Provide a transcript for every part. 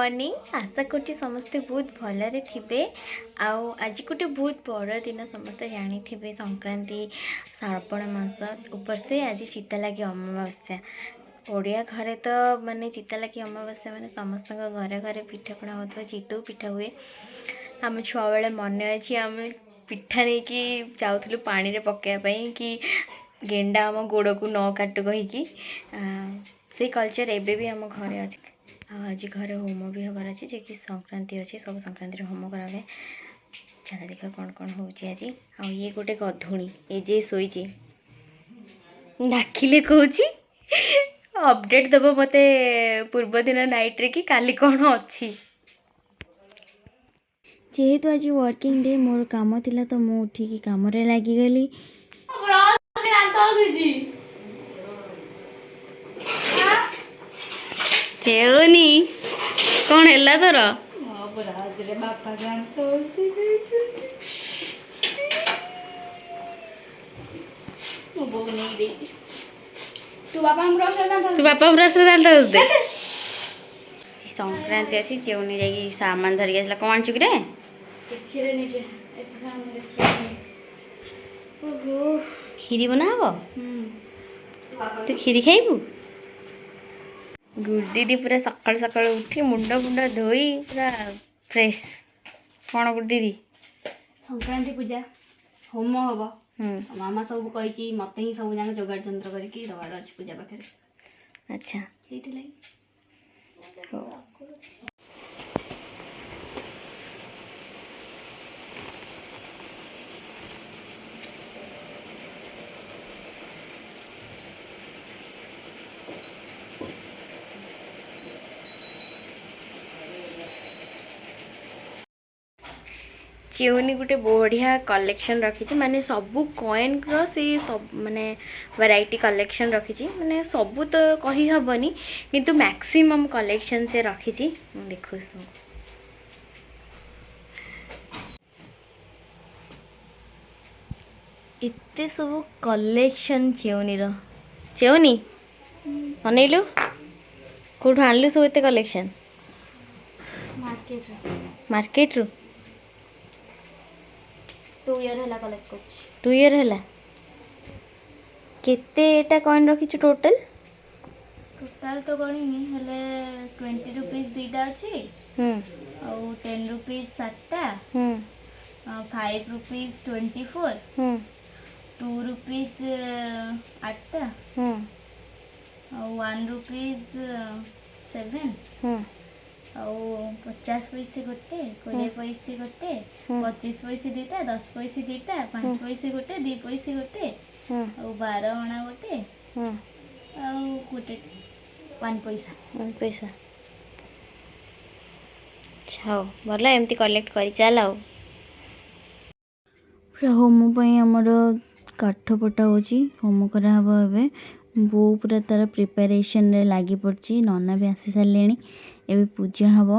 Morning. आशा कर समस्ते बहुत भलरे थे। आज गोटे बहुत बड़ दिन समस्ते जानी थे संक्रांति श्रावण मास ऊपर से आज चिता लगी अमावास्या। ओडिया घरे तो माने चिता लगी अमावास्या माने समस्त घरे घरे पिठापଣା होता चितऊ पिठा हुए। आम छुआ बेले मन अच्छी आम पिठा नहीं कि जाऊँ पानी पकाइबापी कि गेंडा आम गोड़ को न काटू कहीकि से कल्चर एबे भी आम घरे अच्छे। आज घर होम भी हबार अच्छे जे कि संक्रांति अच्छे सब संक्रांति होम कराए। चला देखा कौन कौन हो आज। ये गोटे गधुणी ए जे शोचे डाकिले कहूँ अपडेट दब मते पूर्व दिन नाइट रे कि काली कौन अच्छी। जेहेतु आज वर्किंग डे मोर काम थिला तो मु उठिकी काम रे लागी गली। केउनी कौन है तोर तू बापा ब्रश दांत दे संक्रांति अच्छी जेउनी जाइए सामान धरिक आसला कौन आणचु कि खीरी बना हम तू खीरी खाइबू। गुड दीदी पूरा सकाल सकाल उठी मुंड मुंड धोई पूरा फ्रेश। कौन गुड दीदी संक्रांति पूजा होम हम मामा सब कही मत ही सब जाक जोगाड़ जंत्र करके दबार अच्छे पूजा पाखे। अच्छा चिउनी गोटे बढ़िया कलेक्शन रखी माने सबू कॉइन रो से सब माने वैरायटी कलेक्शन रखी माने सबू तो कही हबनी किंतु मैक्सिमम कलेक्शन से रखी देखो इतने सब कलेक्शन चिउनी रो। चिउनी अनैलु कौट आणलु सब एते कलेक्शन मार्केट रू 2 ईयर हला कलेक्ट करछि 2 ईयर हला केते एटा कॉइन रखिछु टोटल तो गणिनी हेले 20 रुपीस दीटा अछि आ 10 रुपीस 7टा 5 रुपीस 24 2 रुपीस 8टा आ 1 रुपीस 7 ଆଉ 50 पैसे गोटे 20 पैसे गोटे 25 पैसे दीटा 10 पैसे दीटा 5 पैसे गोटे 2 पैसे गोटे ଆଉ 12 अणा गोटे ଆଉ गोटे 1 पैसा छाओ भला एमती कलेक्ट करी चल आउ पूरा होम पई हमर काठ पटा होची होम करा हबो। एबे बो पूरा तार प्रिपरेशन रे लागी पड़ची नना भी आसी सालेनी एबे पूजा हबो।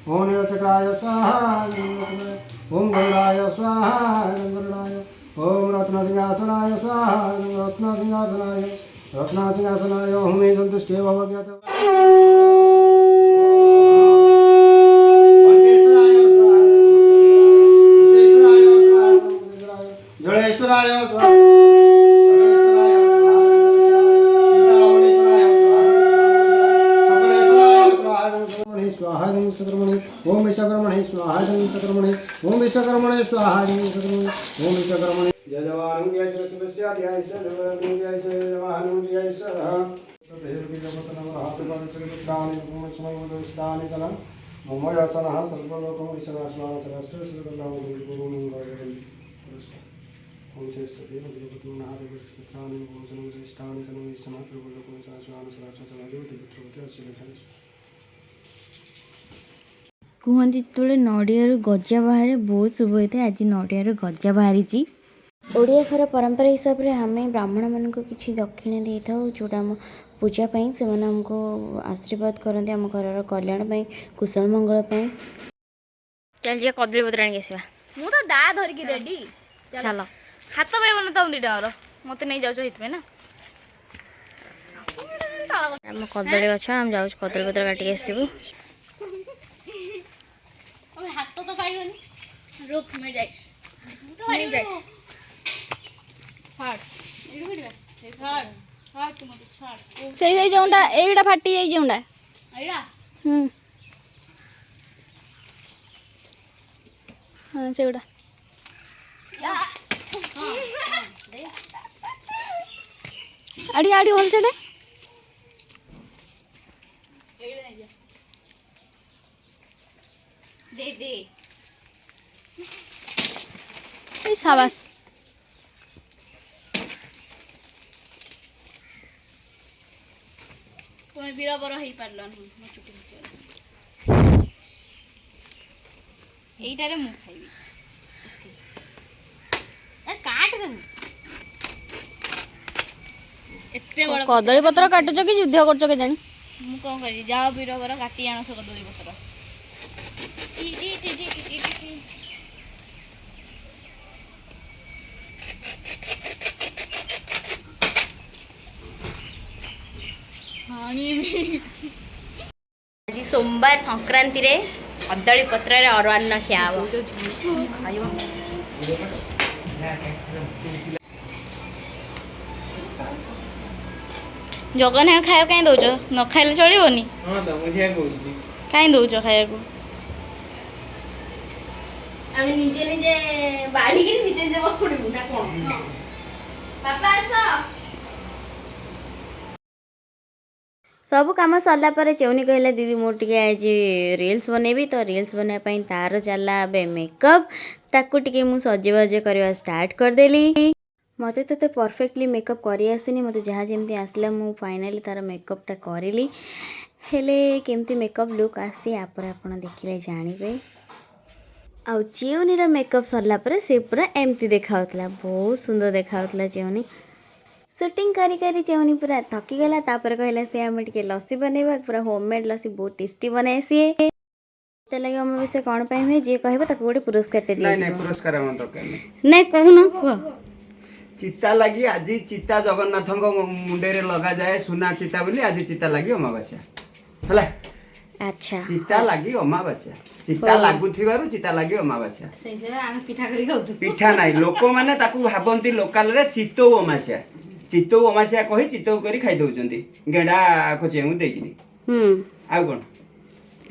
ओम चक्राय स्वाहा ओम गरुडाय स्वाहा गरुडाय ओम रत्नसिंहासनाय स्वाहा रत्नसिंहासनाय ओम मे संतुष्टे भवज्ञात जलेश्वराय स्वाहा ओम विश्वकर्मणे स्वाहा विश्वकर्मणे ओम विश्वकर्मणे स्वाहा विश्वकर्मणे ओम विश्वकर्मणे जय जवान जय श्री शिवस्य जय श्री जवान जय श्री जवान जय श्री सदेव जगतन हाथ बल श्री दानि कुमस्मय उदस्तानि तना मोमयासनः सर्वलोकं विश्वासनाः सरस्वती श्री गंगावती गुरुमंगल ओम श्री सदेव जगतन हाथ बल श्री दानि कुमस्मय उदस्तानि तना सर्वलोकं विश्वासनाः सरस्वती श्री गंगावती गुरुमंगल କୁହନ୍ତି ଯେତେବେଳେ ନଡ଼ିଆରୁ ଗଜା ବାହାରେ ବହୁତ ଶୁଭ ହୋଇଥାଏ। ଆଜି ନଡ଼ିଆରୁ ଗଜା ବାହାରିଛି। ଓଡ଼ିଆ ଘର ପରମ୍ପରା ହିସାବରେ ଆମେ ବ୍ରାହ୍ମଣମାନଙ୍କୁ କିଛି ଦକ୍ଷିଣା ଦେଇଥାଉ, ଯେଉଁଟା ଆମ ପୂଜା ପାଇଁ। ସେମାନେ ଆମକୁ ଆଶୀର୍ବାଦ କରନ୍ତି ଆମ ଘରର କଲ୍ୟାଣ ପାଇଁ, କୁଶଳ ମଙ୍ଗଳ ପାଇଁ। ଚାଲ ଯିବା କଦଳୀ ପତ୍ର ଆଣିକି ଆସିବା। ମୁଁ ତ ଦା ଧରିକି ରେଡି। ଚାଲ। ହାତ ପାଇବନି ତମ ଦିଟାଙ୍କର ମତେ ନେଇ ଯାଉଛ ସେଇଥିପାଇଁ ନା। ଆମ କଦଳୀ ଗଛ, ଆମେ ଯାଉଛୁ କଦଳୀ ପତ୍ର କାଟିକି ଆସିବୁ। ହାତ ତ ପାଇବନି। रुक मैं जाइस नहीं जाइस हार्ट एडु बिडा हार्ट हार्ट मत हार्ट सेई जोंडा एइडा फाटी जाई जोंडा एइडा हां सेउडा आड़ी आड़ी होल चडे दे दे ए शाबाश তুমি বীরবর হই পারলনি মো চুটি চল এইটারে মু খাইবি এ কাট দে এতে বড় কদলী পত্র কাটুছ কি যুদ্ধ করছ কে জানি মু কোন করি যাও বীরবর কাটি আনছ কদলী পত্র টি টি টি টি টি টি आज सोमवार संक्रांति रे कदली पत्र रे अरुआन्न खिया हबो जगन खाया कहीं दौच न खाइले चलबनी कहीं दौच खाया को आमे निजे निजे बाढ़ी के निजे निजे बस पड़िबु ना कोन पापा आसो सब कम सरला पर चौनी कहला दीदी मोर टिके आज रील्स बनेबी तो रील्स बनाए तार चला बे मेकअप ताकू टिके मु सजेबाजे करवा स्टार्ट कर देली मते तो परफेक्टली मेकअप करी आसीनी मते जहाँ जमती आसला मु फाइनली तार मेकअपटा करिली हेले केमती मेकअप लुक आसी आपर आपण देखिले जानिबे आ चेउनी रो मेकअप सरला पर से पूरा एमती देखाउतला बहुत सुंदर देखाउतला चेउनी शूटिंग करी करी चेउनी पूरा थकी गला तापर कहला से हम टिके लस्सी बनेबा पूरा होममेड लस्सी बहुत टेस्टी बनाए सी ते लगे हम विषय कोन पय हुए जे कहबे ताको गोटे पुरस्कार ते दिया नहीं पुरस्कार हम तो कहने नहीं कहूनो को चिता लगी आज चिता जगन्नाथ मुंडे रे लगा जाए सुना चिता बोली आज चिता लगी अमावास्या हला अच्छा चिता लगी अमावास्या चिता लागु थिबारु चिता लगी अमावास्या सेई से हम पिठा करी खाउछु पिठा नहीं लोक माने ताकू भाबंती लोकल रे चितो अमावास्या कहि चितो करी खाइ दउचंती गेडा खोचे हूं देखिनी आ कोन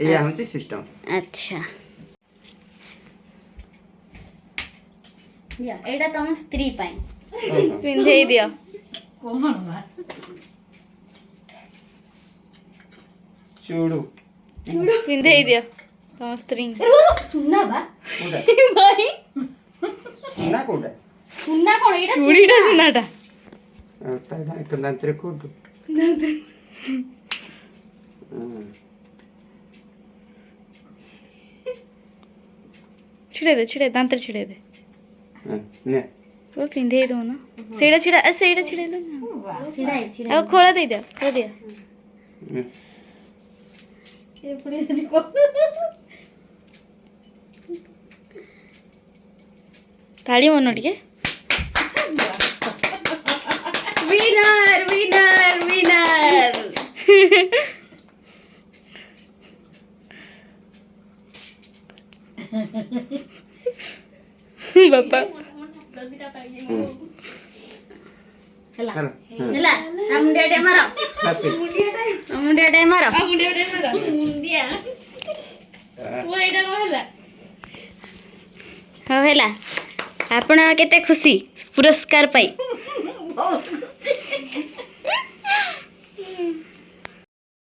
एया होची सिस्टम अच्छा या एडा तम स्त्री पाई पिंधेई दियो कोन बा चूड़ू पिंधेई दियो तम स्त्री सुनना बा कोडा भाई ना कोडा सुनना कोन एडा चूड़ीटा सुनाटा तो नांतरे कोड छिड़े दांतर छिड़े दे ने वो पिंधेई दो ना सेड़ा छिड़ा लो ना छिड़ा अब खोला दे दिया ये पुड़ी को ताली मनो टिके विनर विनर विनर बापा हला हला मुंडियाटे मारो मुंडियाटे मारो मुंडिया वो एटा को हला हो हेला आपण केते खुशी पुरस्कार पाई बहुत खुशी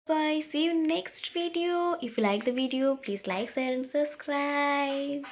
bye see you next video if you like the video please like share and subscribe